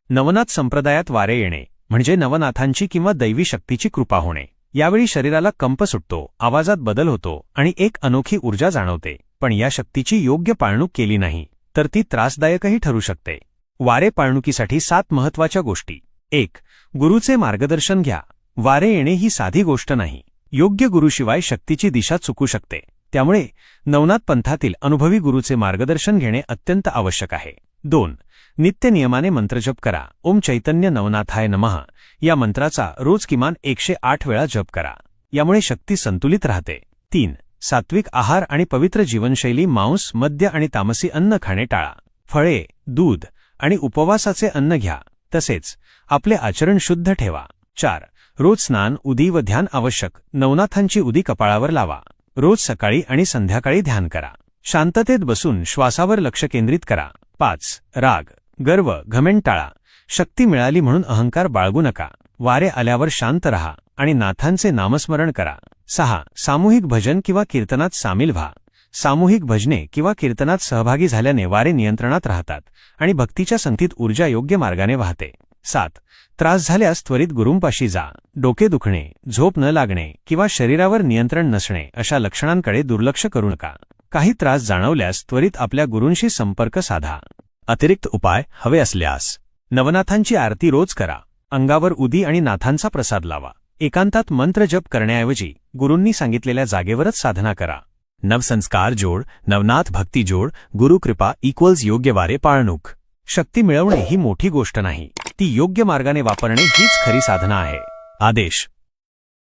नवनाथ संप्रदायात वारे येणे म्हणजे नवनाथांची किंवा दैवी शक्तीची कृपा होणे। यावेळी शरीराला कंप सुटतो, आवाजात बदल होतो आणि एक अनोखी ऊर्जा जाणवते। पण या शक्तीची योग्य पाळणूक केली नाही तर ती त्रासदायकही ठरू शकते। वारे पाळणुकीसाठी 7 महत्त्वाच्या गोष्टी। 1. गुरुचे मार्गदर्शन घ्या। वारे येणे ही साधी गोष्ट नाही। योग्य गुरुशिवाय शक्तीची दिशा चुकू शकते। त्यामुळे नवनाथ पंथातील अनुभवी गुरुचे मार्गदर्शन घेणे अत्यंत आवश्यक आहे। 2. नित्य नियमाने मंत्रजप करा। ओम चैतन्य नवनाथाय नमः या मंत्राचा रोज किमान 108 वेळा जप करा। यामुळे शक्ती संतुलित राहते। 3. सात्विक आहार आणि पवित्र जीवनशैली। मांस, मद्य आणि तामसी अन्न खाणे टाळा। फळे, दूध आणि उपवासाचे अन्न घ्या। तसेच आपले आचरण शुद्ध ठेवा। 4. रोज स्नान, उदी व ध्यान आवश्यक। नवनाथांची उदी कपाळावर लावा। रोज सकाळी आणि संध्याकाळी ध्यान करा। शांततेत बसून श्वासावर लक्ष केंद्रित करा। 5. राग, गर्व, घमेंड टाळा। शक्ती मिळाली म्हणून अहंकार बाळगू नका। वारे आल्यावर शांत रहा आणि नाथांचे नामस्मरण करा। 6. सामूहिक भजन किंवा कीर्तनात सामील व्हा। सामूहिक भजने किंवा कीर्तनात सहभागी झाल्याने वारे नियंत्रणात राहतात आणि भक्तीच्या संगतीत ऊर्जा योग्य मार्गाने वाहते। 7. त्रास झाल्यास त्वरित गुरूंपाशी जा। डोके दुखणे, झोप न लागणे किंवा शरीरावर नियंत्रण नसणे अशा लक्षणांकडे दुर्लक्ष करू नका। काही त्रास जाणवल्यास त्वरित आपल्या गुरूंशी संपर्क साधा। अतिरिक्त उपाय हवे असल्यास नवनाथांची आरती रोज करा। अंगावर उदी आणि नाथांचा प्रसाद लावा। एकांतात मंत्र जप करण्याऐवजी गुरूंनी सांगितलेल्या जागेवरच साधना करा। नवसंस्कार जोड, नवनाथ भक्ती जोड, गुरुकृपा = योग्य वारे पाळणूक। शक्ती मिळवणे ही मोठी गोष्ट नाही, ती योग्य मार्गाने वापरणे हीच खरी साधना आहे। आदेश